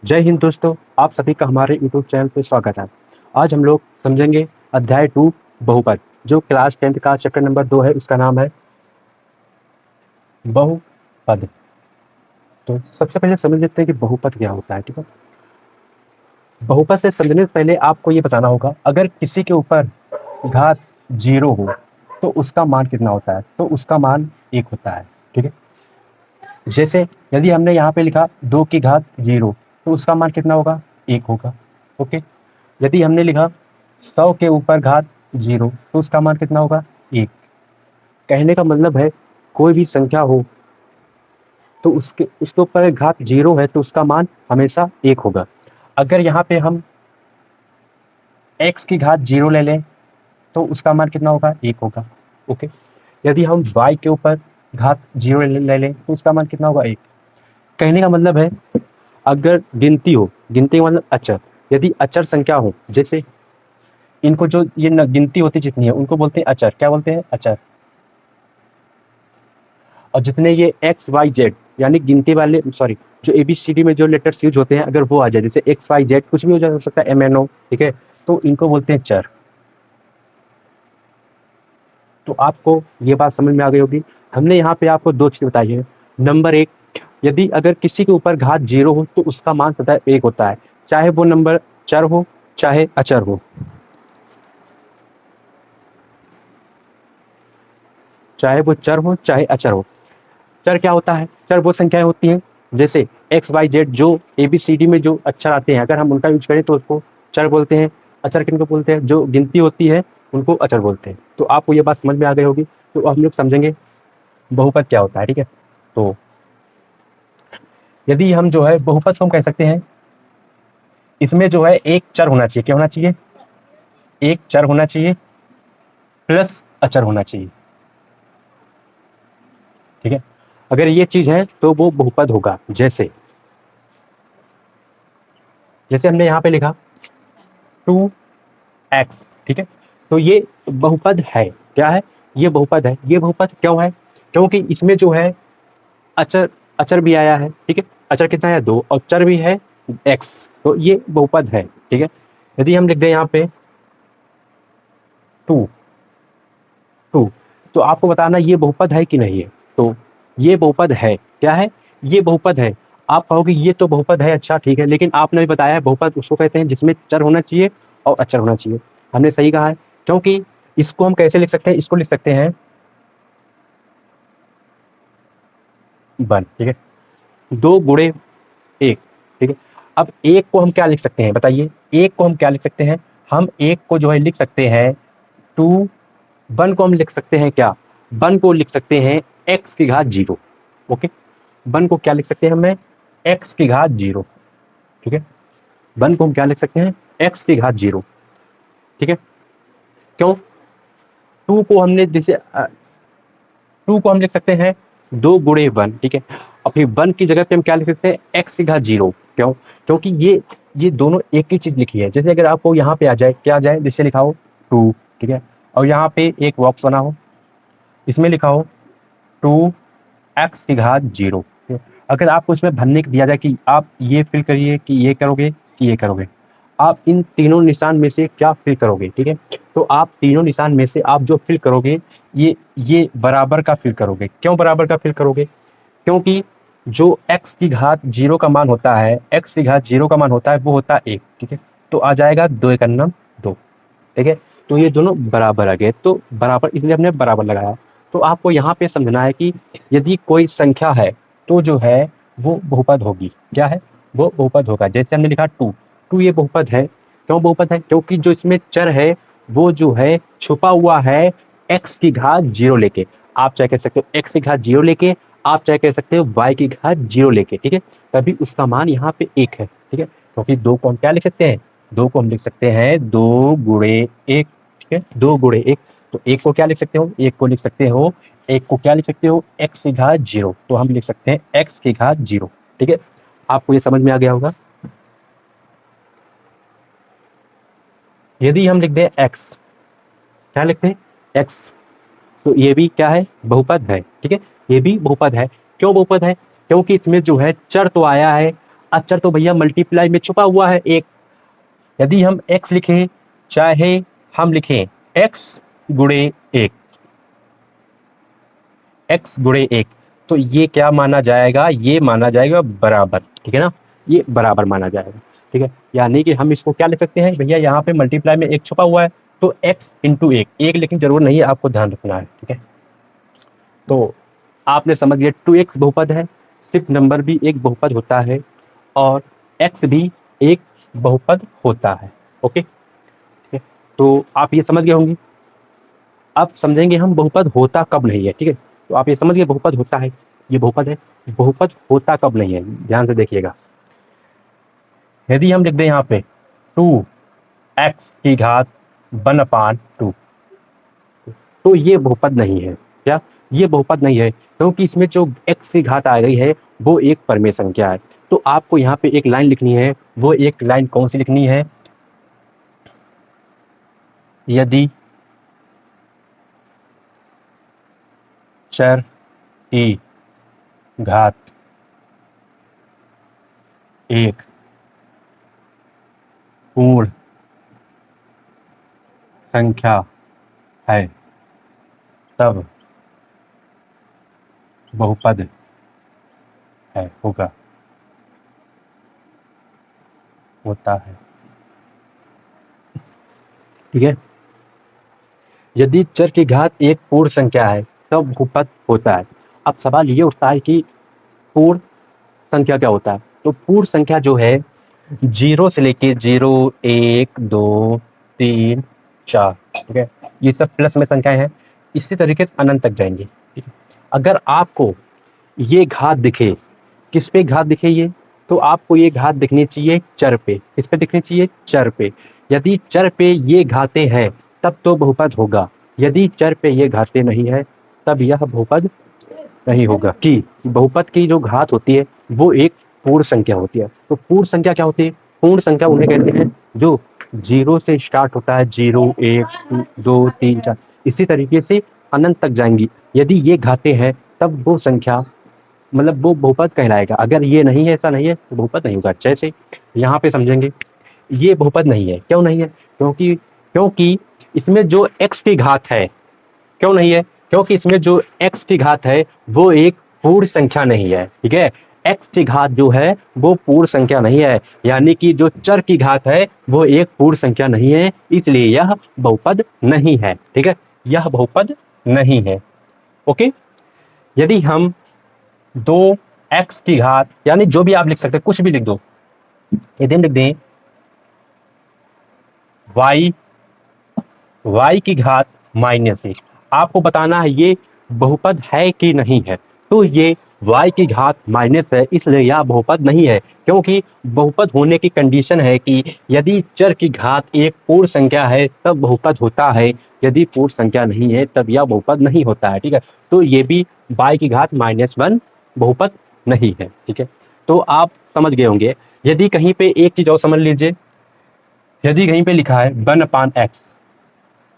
जय हिंद दोस्तों, आप सभी का हमारे यूट्यूब चैनल पे स्वागत है। आज हम लोग समझेंगे अध्याय 2 बहुपद, जो क्लास 10th का चैप्टर नंबर 2 है। उसका नाम है बहुपद। तो सबसे पहले समझ लेते हैं कि बहुपद क्या होता है। ठीक है, बहुपद से समझने से पहले आपको ये बताना होगा, अगर किसी के ऊपर घात 0 हो तो उसका मान कितना होता है। तो उसका मान 1 होता है। ठीक है, जैसे यदि हमने यहाँ पे लिखा 2 की घात 0 तो उसका मान कितना होगा, 1 होगा। ओके, यदि हमने लिखा 100 के ऊपर घात 0 तो उसका मान कितना होगा, 1। कहने का मतलब है, कोई भी संख्या हो तो उसके ऊपर घात 0 है तो उसका मान हमेशा 1 होगा। अगर यहाँ पे हम x की घात 0 ले लें तो उसका मान कितना होगा, 1 होगा। ओके, यदि हम y के ऊपर घात 0 ले लें तो उसका मान कितना होगा, 1। कहने का मतलब है, अगर गिनती हो, गिनती का मतलब अचर, यदि अचर संख्या हो, जैसे इनको जो ये गिनती होती जितनी है उनको बोलते हैं अचर। क्या बोलते हैं, अचर। और जितने ये एक्स वाई जेड यानी गिनती वाले, सॉरी, जो ABCD में जो लेटर्स यूज होते हैं, अगर वो आ जाए, जैसे XYZ कुछ भी हो सकता है, MNO, ठीक है, तो इनको बोलते हैं चर। तो आपको ये बात समझ में आ गई होगी। हमने यहाँ पे आपको दो चीज बताई है। नंबर एक, यदि अगर किसी के ऊपर घात 0 हो तो उसका मान सदा 1 होता है, चाहे वो नंबर चर हो चाहे अचर हो। चाहे वो चर हो चाहे अचर हो। चर क्या होता है, चर वो संख्याएं होती हैं, जैसे XYZ जो ABCD में जो अक्षर आते हैं, अगर हम उनका यूज करें तो उसको चर बोलते हैं। अचर किनको बोलते हैं, जो गिनती होती है उनको अचर बोलते हैं। तो आपको ये बात समझ में आ गई होगी। तो हम लोग समझेंगे बहुपद क्या होता है। ठीक है, तो यदि हम जो है बहुपद को हम कह सकते हैं, इसमें जो है एक चर होना चाहिए। क्या होना चाहिए, एक चर होना चाहिए प्लस अचर होना चाहिए। ठीक है, अगर ये चीज है तो वो बहुपद होगा। जैसे जैसे हमने यहाँ पे लिखा 2x। ठीक है, तो ये बहुपद है। क्या है, ये बहुपद है। ये बहुपद क्यों है, क्योंकि इसमें जो है अचर अचर भी आया है। ठीक है, अचर कितना है, 2, और चर भी है x, तो ये बहुपद है। ठीक है, यदि हम लिख दें यहाँ पे 2 2, तो आपको बताना ये बहुपद है कि नहीं है। तो ये बहुपद है। क्या है, ये बहुपद है। आप कहोगे ये तो बहुपद है, अच्छा ठीक है, लेकिन आपने भी बताया है बहुपद उसको कहते हैं जिसमें चर होना चाहिए और अचर होना चाहिए। हमने सही कहा है, क्योंकि इसको हम कैसे लिख सकते हैं, इसको लिख सकते हैं 1। ठीक है, 2 गुणे 1। ठीक है, अब एक को हम क्या लिख सकते हैं, बताइए, एक को हम क्या लिख सकते हैं। हम एक को जो है लिख सकते हैं 2। 1 को हम लिख सकते हैं क्या, 1 को लिख सकते हैं x की घात 0। ओके, 1 को क्या लिख सकते हैं हमें, x की घात 0। ठीक है, 1 को हम क्या लिख सकते हैं, x की घात 0। ठीक है, क्यों, 2 को हमने जैसे 2 को हम लिख सकते हैं 2 गुणे 1। ठीक है, और फिर 1 की जगह पे हम क्या लिख सकते हैं, x की घात 0। क्यों, क्योंकि ये दोनों एक ही चीज लिखी है। जैसे अगर आपको यहाँ पे आ जाए, क्या आ जाए, जैसे लिखा हो 2। ठीक है, और यहाँ पे एक बॉक्स बना हो, इसमें लिखा हो 2x की घात 0। अगर आपको इसमें भरने दिया जाए कि आप ये फिल करिए कि ये करोगे कि ये करोगे, आप इन तीनों निशान में से क्या फिल करोगे। ठीक है, तो आप तीनों निशान में से आप जो फिल करोगे, ये बराबर का फिल करोगे। क्यों बराबर का फिल करोगे, क्योंकि जो x की घात 0 का मान होता है, x की घात 0 का मान होता है वो होता है 1। ठीक है, तो आ जाएगा 2 एक 2। ठीक है, तो ये दोनों बराबर आ गए, तो बराबर इसलिए हमने बराबर लगाया। तो आपको यहाँ पे समझना है कि यदि कोई संख्या है तो जो है वो बहुपद होगी। क्या है, वो बहुपद होगा। जैसे हमने लिखा 2, 2 ये बहुपद है। क्यों बहुपद है, क्योंकि जो इसमें चर है वो जो है छुपा हुआ है x की घात 0 लेके। आप चाहे कह सकते हो x की घात 0 लेके, आप चाहे कह सकते हो y की घात 0 लेके। ठीक है, तभी उसका मान यहाँ पे 1 है। ठीक है, क्योंकि 2 को हम क्या लिख सकते हैं, 2 को हम लिख सकते हैं 2 गुणे 1। ठीक है, 2 गुणे 1, तो 1 को क्या लिख सकते हो, 1 को लिख सकते हो, 1 को क्या लिख सकते हो, x की घात 0, तो हम लिख सकते हैं x की घात 0। ठीक है, आपको ये समझ में आ गया होगा। यदि हम लिख दें x, क्या लिखते हैं x, तो ये भी क्या है, बहुपद है। ठीक है, ये भी बहुपद है। क्यों बहुपद है, क्योंकि इसमें जो है चर तो आया है अचर तो भैया मल्टीप्लाई में छुपा हुआ है एक। यदि हम x लिखें, चाहे हम लिखें x गुणे एक, x गुणे एक, तो ये क्या माना जाएगा, ये माना जाएगा बराबर, ठीक है ना, ये बराबर माना जाएगा, ठीक है। यानी कि हम इसको क्या लिख सकते हैं भैया, यहाँ पे मल्टीप्लाई में एक छुपा हुआ है, तो x इंटू एक, एक लेकिन जरूर नहीं है, आपको ध्यान रखना है, ठीक है। तो आपने समझ लिया 2x बहुपद है, सिर्फ नंबर भी एक बहुपद होता है, और x भी एक बहुपद होता है, ओके, ठीक है। तो आप ये समझ गए होंगे। अब समझेंगे हम बहुपद होता कब नहीं है, ठीक है। तो आप ये समझ गए बहुपद होता है, ये बहुपद है, बहुपद होता कब नहीं है, ध्यान से देखिएगा। यदि हम लिख दें यहाँ पे 2x की घात 1/2, तो ये बहुपद नहीं है। क्या ये बहुपद नहीं है? क्योंकि इसमें जो x की घात आ गई है वो एक परमेय संख्या है। तो आपको यहाँ पे एक लाइन लिखनी है, वो एक लाइन कौन सी लिखनी है, यदि चर की घात एक पूर्ण संख्या है तब बहुपद है, होगा, होता है, ठीक है। यदि चर की घात एक पूर्ण संख्या है तब बहुपद होता है। अब सवाल ये उठता है कि पूर्ण संख्या क्या होता है? तो पूर्ण संख्या जो है 0 से लेके 0, 1, 2, 3, 4, ठीक है, ये सब प्लस में संख्याएं हैं, इसी तरीके से अनंत तक जाएंगे, ठीक है। अगर आपको ये घात दिखे, किस पे घात दिखे ये, तो आपको ये घात दिखनी चाहिए चर पे। किस पे दिखनी चाहिए? चर पे। यदि चर पे ये घातें हैं तब तो बहुपद होगा, यदि चर पे ये घातें नहीं है तब यह बहुपद नहीं होगा। कि बहुपद की जो घात होती है वो एक पूर्ण संख्या होती है। तो पूर्ण संख्या क्या होती है? पूर्ण संख्या उन्हें कहते हैं जो 0 से स्टार्ट होता है, 0, 1, 2, 3, 4, इसी तरीके से अनंत तक जाएंगी। यदि ये घातें हैं तब वो संख्या, मतलब वो बहुपद कहलाएगा। अगर ये नहीं है, ऐसा नहीं है, तो बहुपद नहीं होगा। जैसे यहाँ पे समझेंगे, ये बहुपद नहीं है। क्यों नहीं है? क्योंकि इसमें जो x की घात है, क्यों नहीं है? क्योंकि इसमें जो x की घात है वो एक पूर्ण संख्या नहीं है, ठीक है। x की घात जो है वो पूर्ण संख्या नहीं है, यानी कि जो चर की घात है वो एक पूर्ण संख्या नहीं है, इसलिए यह बहुपद नहीं है, ठीक है, यह बहुपद नहीं है, ओके। यदि हम 2x की घात, यानी जो भी आप लिख सकते हैं, कुछ भी लिख दो, यदि हम लिख दें y की घात -1, आपको बताना है ये बहुपद है कि नहीं है। तो ये y की घात माइनस है, इसलिए यह बहुपद नहीं है। क्योंकि बहुपद होने की कंडीशन है कि यदि चर की घात एक पूर्ण संख्या है तब बहुपद होता है, यदि पूर्ण संख्या नहीं है तब यह बहुपद नहीं होता है, ठीक है। तो ये भी y की घात -1 बहुपद नहीं है, ठीक है। तो आप समझ गए होंगे। यदि कहीं पे एक चीज और समझ लीजिए, यदि कहीं पे लिखा है 1/x,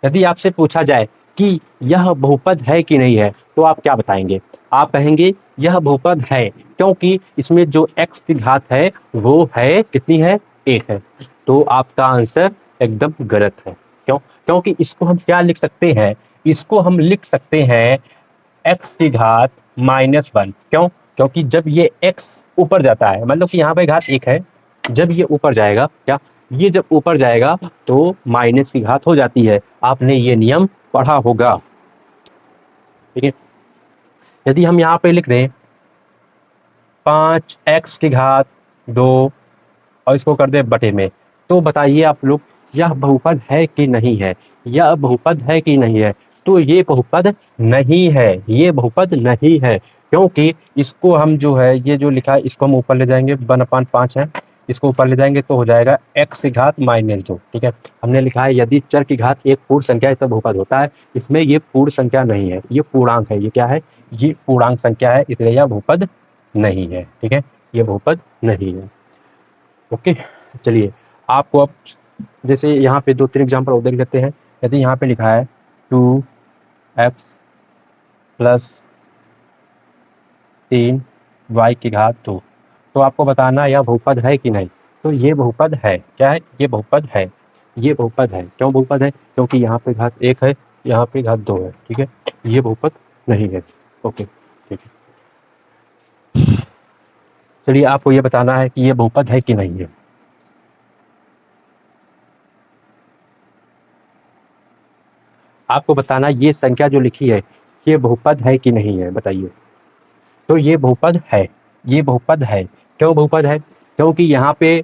यदि आपसे पूछा जाए कि यह बहुपद है कि नहीं है, तो आप क्या बताएंगे? आप कहेंगे यह बहुपद है, क्योंकि इसमें जो x की घात है वो है कितनी है? 1 है। तो आपका आंसर एकदम गलत है। क्यों? क्योंकि इसको हम क्या लिख सकते हैं? इसको हम लिख सकते हैं x की घात -1। क्यों? क्योंकि जब ये x ऊपर जाता है, मतलब कि यहाँ पे घात 1 है, जब ये ऊपर जाएगा, क्या ये जब ऊपर जाएगा तो माइनस की घात हो जाती है। आपने ये नियम पढ़ा होगा, ठीक है। यदि हम यहाँ पे लिख दें 5x की घात 2 और इसको कर दें बटे में, तो बताइए आप लोग, यह बहुपद है कि नहीं है? यह बहुपद है कि नहीं है? तो ये बहुपद नहीं है, ये बहुपद नहीं है। क्योंकि इसको हम जो है, ये जो लिखा है इसको हम ऊपर ले जाएंगे, 1/5 है, इसको ऊपर ले जाएंगे तो हो जाएगा x की घात -2, ठीक है। हमने लिखा है यदि चर की घात एक पूर्ण संख्या है तब बहुपद होता है, इसमें ये पूर्ण संख्या नहीं है, ये पूर्णांक है। ये क्या है? ये पूर्णांक संख्या है, इसलिए यह बहुपद नहीं है, ठीक है, ये बहुपद नहीं है, ओके। चलिए आपको अब, जैसे यहाँ पे 2-3 एग्जाम्पल और देख लेते हैं। यदि यहाँ पे लिखा है 2x + 3y की घात 2, तो आपको बताना यह बहुपद है कि नहीं। तो ये बहुपद है, क्या है, ये बहुपद है, ये बहुपद है। क्यों बहुपद है, क्योंकि यहाँ पे घात 1 है, यहाँ पे घात 2 है, ठीक है। ये बहुपद नहीं है। ओके, ठीक है। चलिए आपको ये बताना है कि ये बहुपद है कि नहीं है। आपको बताना ये संख्या जो लिखी है ये बहुपद है कि नहीं है, बताइए। तो ये बहुपद है, ये बहुपद है। क्यों बहुपद है, क्योंकि यहाँ पे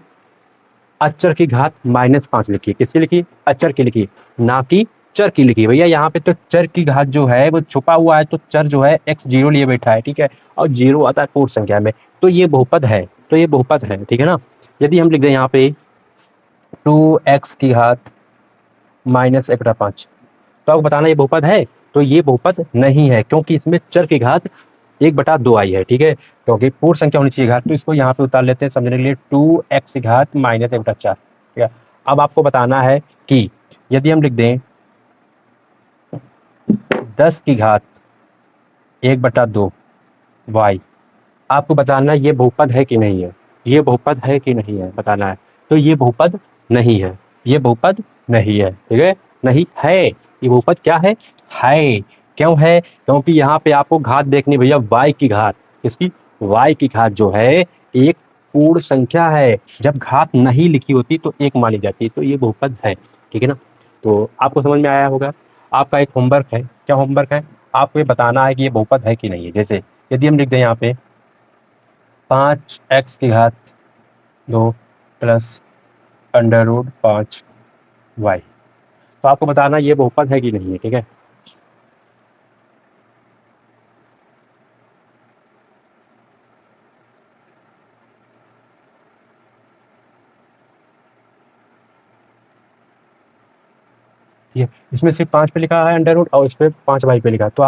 अचर की घात -5 लिखी है। किसकी लिखी, अचर की लिखी, ना कि चर की लिखी। भैया यहाँ पे तो चर की घात जो है वो छुपा हुआ है, तो चर जो है x0 लिए बैठा है, ठीक है, और 0 आता है पूर्ण संख्या में, तो ये बहुपद है, तो ये बहुपद है, ठीक है ना। यदि हम लिख दें यहाँ पे 2x की घात -1/5, तो आपको बताना ये बहुपद है। तो ये बहुपद नहीं है, क्योंकि इसमें चर की घात 1/2 आई है, ठीक है, क्योंकि पूर्ण संख्या होनी चाहिए घात। तो इसको यहाँ पे उतार लेते हैं समझने के लिए, 2x की घात -1/4, ठीक है। अब आपको बताना है कि यदि हम लिख दें 10 की घात 1/2 y, आपको बताना ये बहुपद है कि नहीं है, ये बहुपद है कि नहीं है, बताना है। तो ये बहुपद नहीं है, ये बहुपद नहीं है, ठीक है, नहीं है। ये बहुपद क्या है। क्यों है, क्योंकि यहाँ पे आपको घात देखनी भैया, y की घात, इसकी y की घात जो है एक पूर्ण संख्या है। जब घात नहीं लिखी होती तो एक मानी जाती है, तो ये बहुपद है, ठीक है ना। तो आपको समझ में आया होगा। आपका एक होमवर्क है, क्या होमवर्क है, आपको ये बताना है कि ये बहुपद है कि नहीं है। जैसे यदि हम लिख दें यहाँ पे 5x की घात 2 प्लस √5y, तो आपको बताना ये बहुपद है कि नहीं है, ठीक है। ये इसमें सिर्फ 5 पे लिखा है अंडर रूट, और इस पे 5y पे लिखा है, तो आप